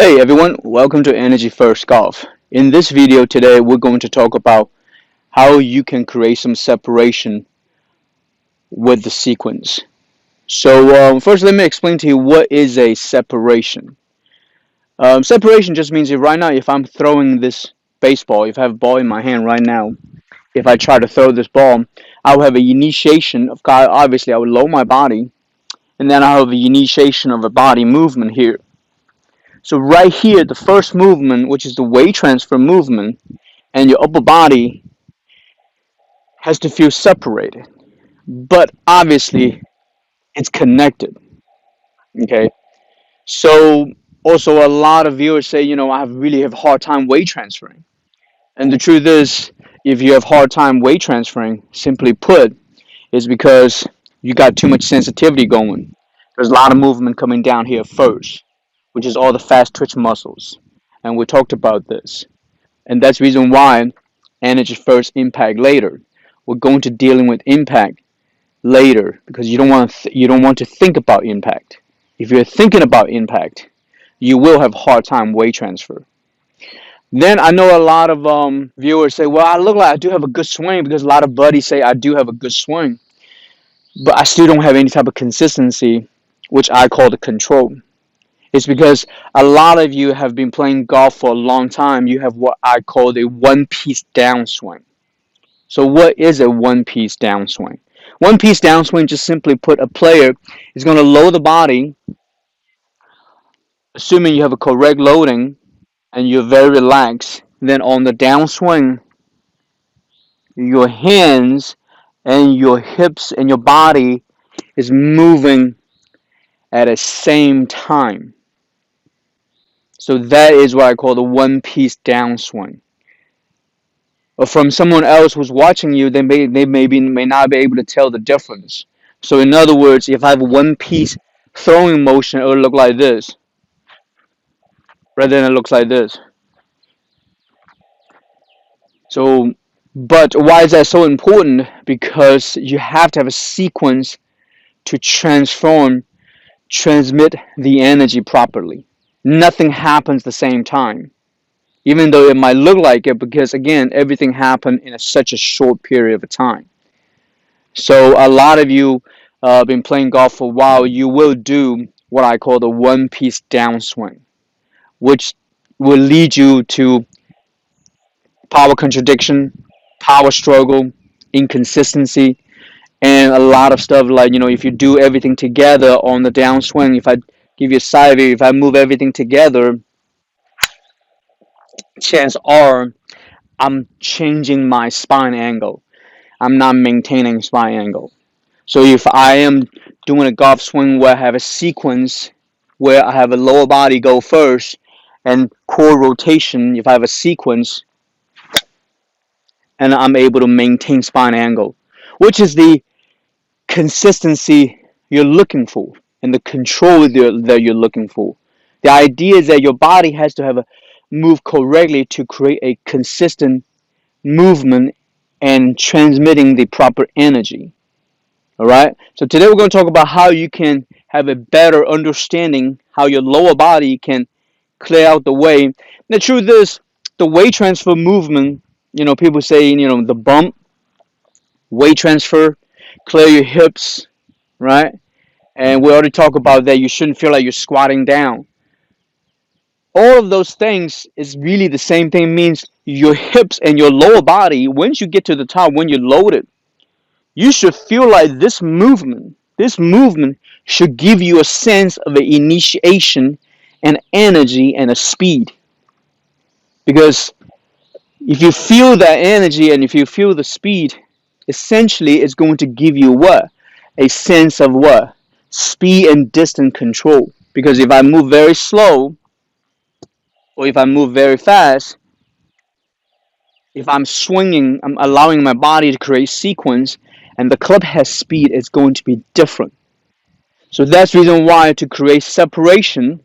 Hey everyone, welcome to Energy First Golf. In this video today, we're going to talk about how you can create some separation with the sequence. So first, let me explain to you what is a separation. Separation just means right now, if I'm throwing this baseball, if I have a ball in my hand right now, if I try to throw this ball, I'll have an initiation of, obviously I would lower my body, and then I'll have an initiation of a body movement here. So right here, the first movement, which is the weight transfer movement, and your upper body has to feel separated. But obviously, it's connected. Okay. So also a lot of viewers say, I really have a hard time weight transferring. And the truth is, if you have hard time weight transferring, simply put, is because you got too much sensitivity going. There's a lot of movement coming down here first, which is all the fast twitch muscles. And we talked about this. And that's the reason why energy first, impact later. We're going to dealing with impact later because you don't want to think about impact. If you're thinking about impact, you will have hard time weight transfer. Then I know a lot of viewers say, "Well, I look like I do have a good swing," because a lot of buddies say I do have a good swing, but I still don't have any type of consistency, which I call the control. It's because a lot of you have been playing golf for a long time. You have what I call the one-piece downswing. So what is a one-piece downswing? One-piece downswing, just simply put, a player is going to load the body, assuming you have a correct loading and you're very relaxed. Then on the downswing, your hands and your hips and your body is moving at the same time. So that is what I call the one-piece downswing. Or from someone else who's watching you, they may not be able to tell the difference. So in other words, if I have one piece throwing motion, it will look like this, rather than it looks like this. So, but why is that so important? Because you have to have a sequence to transmit the energy properly. Nothing happens the same time, even though it might look like it, because again, everything happened in such a short period of time. So a lot of you been playing golf for a while, you will do what I call the one-piece downswing, which will lead you to power contradiction, power struggle, inconsistency, and a lot of stuff like, if you do everything together on the downswing, if I give you a side view, if I move everything together, chances are I'm changing my spine angle. I'm not maintaining spine angle. So if I am doing a golf swing where I have a sequence where I have a lower body go first and core rotation, if I have a sequence and I'm able to maintain spine angle, which is the consistency you're looking for and the control that you're looking for. The idea is that your body has to have a move correctly to create a consistent movement and transmitting the proper energy. All right. So today we're going to talk about how you can have a better understanding how your lower body can clear out the way. The truth is, the weight transfer movement, people say, the bump, weight transfer, clear your hips, right? And we already talked about that. You shouldn't feel like you're squatting down. All of those things is really the same thing, means your hips and your lower body, once you get to the top, when you're loaded, you should feel like this movement should give you a sense of an initiation and energy and a speed. Because if you feel that energy and if you feel the speed, essentially it's going to give you what? A sense of what? Speed and distance control. Because if I move very slow or if I move very fast, if I'm swinging, I'm allowing my body to create sequence, and the club has speed, it's going to be different. So that's the reason why to create separation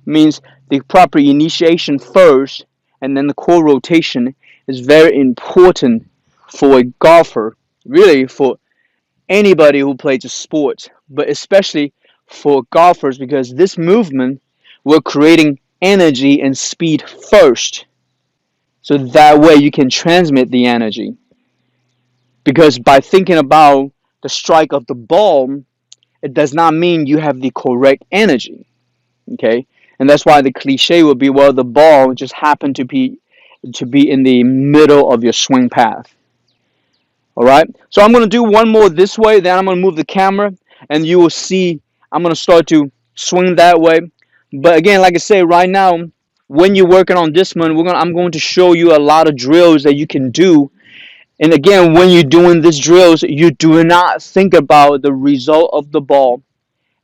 means the proper initiation first and then the core rotation is very important for a golfer, really for anybody who plays a sport, but especially for golfers, because this movement we're creating energy and speed first, so that way you can transmit the energy. Because by thinking about the strike of the ball, it does not mean you have the correct energy. Okay, and that's why the cliche would be, well, the ball just happened to be in the middle of your swing path. All right, so I'm going to do one more this way, then I'm going to move the camera, and you will see I'm going to start to swing that way. But again, like I say, right now, when you're working on this one, I'm going to show you a lot of drills that you can do. And again, when you're doing these drills, you do not think about the result of the ball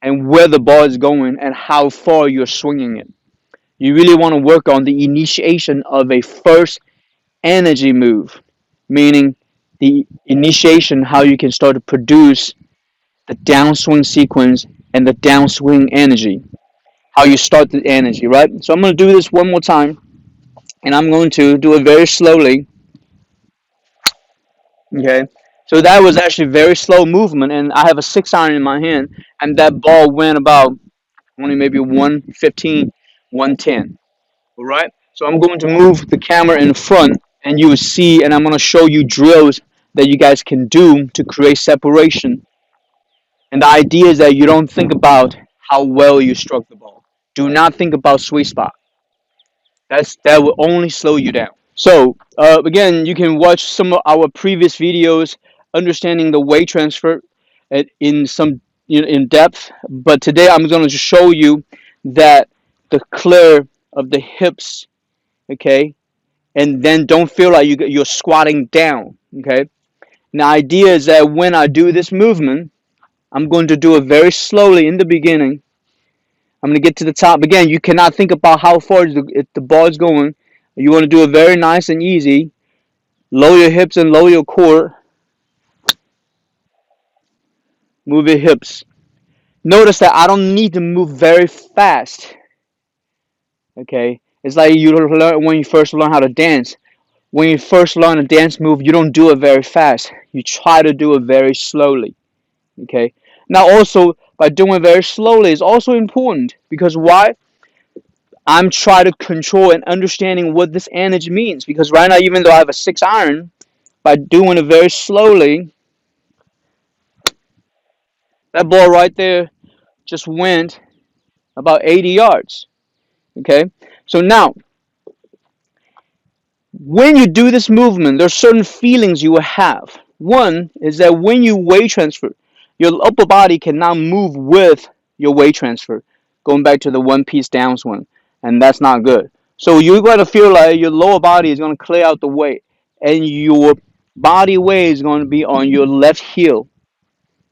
and where the ball is going and how far you're swinging it. You really want to work on the initiation of a first energy move, meaning the initiation, how you can start to produce the downswing sequence and the downswing energy, how you start the energy, right? So I'm going to do this one more time, and I'm going to do it very slowly, okay? So that was actually very slow movement, and I have a 6-iron in my hand, and that ball went about only maybe 115, 110. All right. So I'm going to move the camera in front, and you will see, and I'm going to show you drills that you guys can do to create separation. And the idea is that you don't think about how well you struck the ball. Do not think about sweet spot. That will only slow you down. So again, you can watch some of our previous videos, understanding the weight transfer in some in depth. But today I'm going to show you that the clear of the hips, okay, and then don't feel like you're squatting down, okay. And the idea is that when I do this movement, I'm going to do it very slowly in the beginning. I'm going to get to the top. Again, you cannot think about how far the ball is going. You want to do it very nice and easy. Lower your hips and lower your core. Move your hips. Notice that I don't need to move very fast. Okay, it's like you learn when you first learn how to dance. When you first learn a dance move, you don't do it very fast. You try to do it very slowly. Okay. Now, also by doing it very slowly is also important because why? I'm trying to control and understanding what this energy means. Because right now, even though I have a 6-iron, by doing it very slowly, that ball right there just went about 80 yards. Okay. So now, when you do this movement, there's certain feelings you will have. One is that when you weight transfer, your upper body cannot move with your weight transfer, going back to the one-piece downswing, and that's not good. So you're going to feel like your lower body is going to clear out the weight, and your body weight is going to be on your left heel.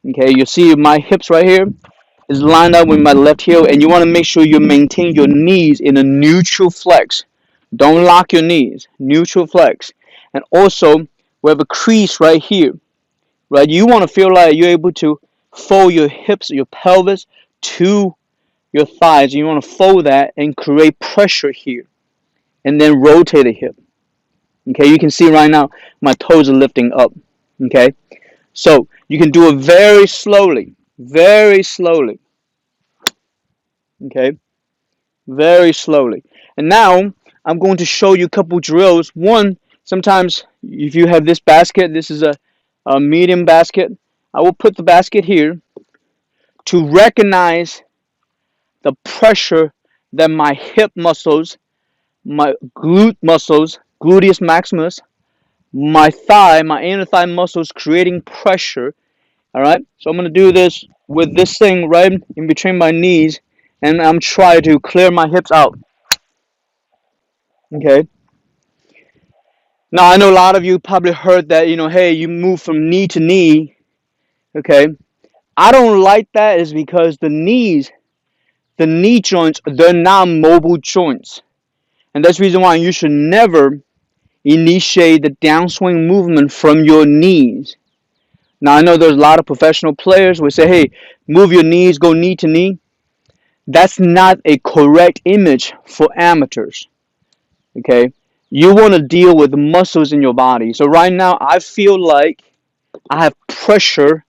Okay, you see my hips right here is lined up with my left heel, and you want to make sure you maintain your knees in a neutral flex. Don't lock your knees. Neutral flex. And also, we have a crease right here. Right? You want to feel like you're able to fold your hips, your pelvis to your thighs. You want to fold that and create pressure here. And then rotate the hip. Okay, you can see right now my toes are lifting up. Okay, so you can do it very slowly. Very slowly. Okay, very slowly. And now I'm going to show you a couple drills. One, sometimes if you have this basket, this is a medium basket. I will put the basket here to recognize the pressure that my hip muscles, my glute muscles, gluteus maximus, my thigh, my inner thigh muscles creating pressure. All right, so I'm going to do this with this thing right in between my knees, and I'm trying to clear my hips out. Okay. Now I know a lot of you probably heard that, hey, you move from knee to knee. Okay. I don't like that is because the knee joints, they're not mobile joints. And that's the reason why you should never initiate the downswing movement from your knees. Now I know there's a lot of professional players who say, hey, move your knees, go knee to knee. That's not a correct image for amateurs. Okay. You want to deal with the muscles in your body. So right now I feel like I have pressure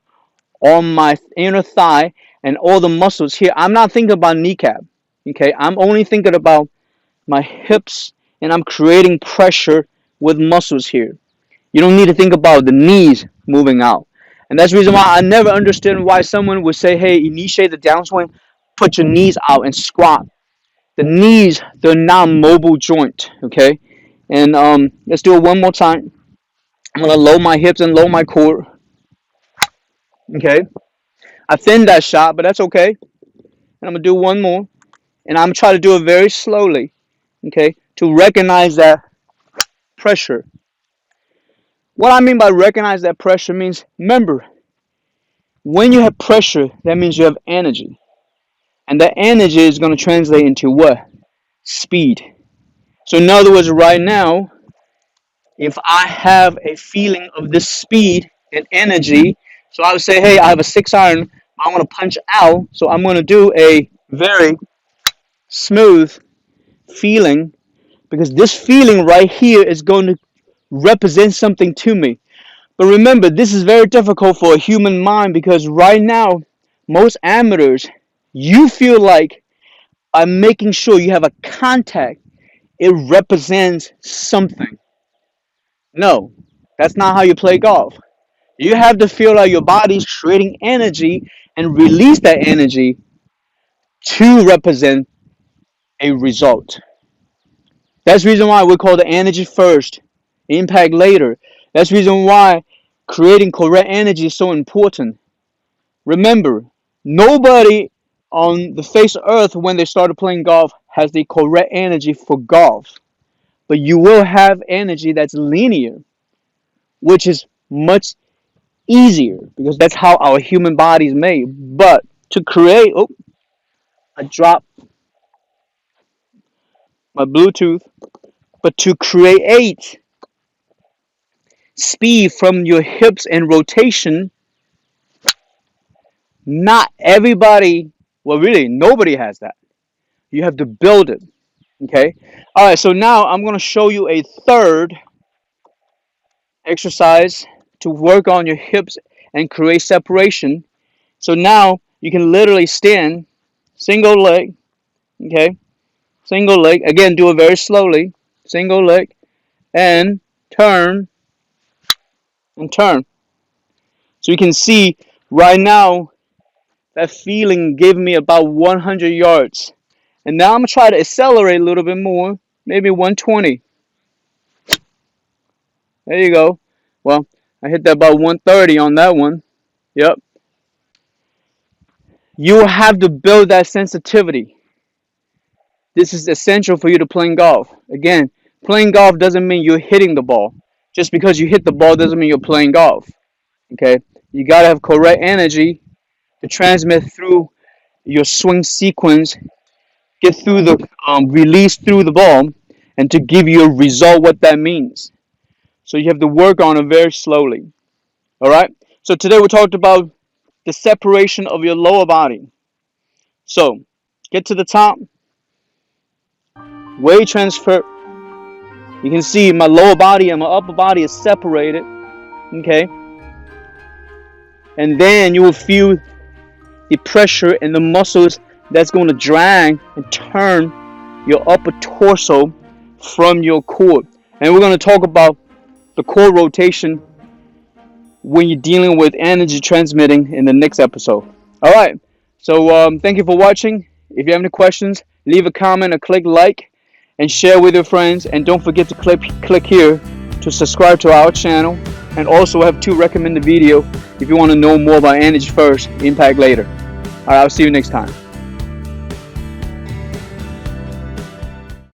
on my inner thigh and all the muscles here. I'm not thinking about kneecap. Okay, I'm only thinking about my hips, and I'm creating pressure with muscles here. You don't need to think about the knees moving out. And that's the reason why I never understood why someone would say, hey, initiate the downswing, put your knees out and squat. The knees, they're not a mobile joint, okay? And let's do it one more time. I'm going to lower my hips and lower my core, okay? I thinned that shot, but that's okay. And I'm going to do one more. And I'm going to try to do it very slowly, okay, to recognize that pressure. What I mean by recognize that pressure means, remember, when you have pressure, that means you have energy. And that energy is going to translate into what? Speed. So in other words, right now, if I have a feeling of this speed and energy, so I would say, hey, I have a 6-iron, I want to punch out, so I'm going to do a very smooth feeling, because this feeling right here is going to represent something to me. But remember, this is very difficult for a human mind, because right now, most amateurs, you feel like by making sure you have a contact, it represents something. No, that's not how you play golf. You have to feel like your body's creating energy and release that energy to represent a result. That's the reason why we call the energy first, impact later. That's the reason why creating correct energy is so important. Remember, nobody on the face of earth when they started playing golf has the correct energy for golf. But you will have energy that's linear, which is much easier because that's how our human body is made. But to create, I dropped my Bluetooth. But to create speed from your hips and rotation, not everybody, well, really, nobody has that. You have to build it. Okay? All right, so now I'm going to show you a third exercise to work on your hips and create separation. So now you can literally stand single leg, okay? Single leg. Again, do it very slowly. Single leg and turn and turn. So you can see right now that feeling gave me about 100 yards. And now I'm going to try to accelerate a little bit more, maybe 120. There you go. Well, I hit that about 130 on that one. Yep. You have to build that sensitivity. This is essential for you to playing golf. Again, playing golf doesn't mean you're hitting the ball. Just because you hit the ball doesn't mean you're playing golf. Okay? You got to have correct energy to transmit through your swing sequence, get through the release through the ball, and to give you a result what that means. So you have to work on it very slowly. All right? So today we talked about the separation of your lower body. So, get to the top. Weight transfer. You can see my lower body and my upper body is separated. Okay? And then you will feel the pressure in the muscles that's going to drag and turn your upper torso from your core. And we're going to talk about the core rotation when you're dealing with energy transmitting in the next episode. All right. So thank you for watching. If you have any questions, leave a comment or click like and share with your friends. And don't forget to click here to subscribe to our channel. And also have 2 recommended videos if you want to know more about energy first, impact later. All right, I'll see you next time.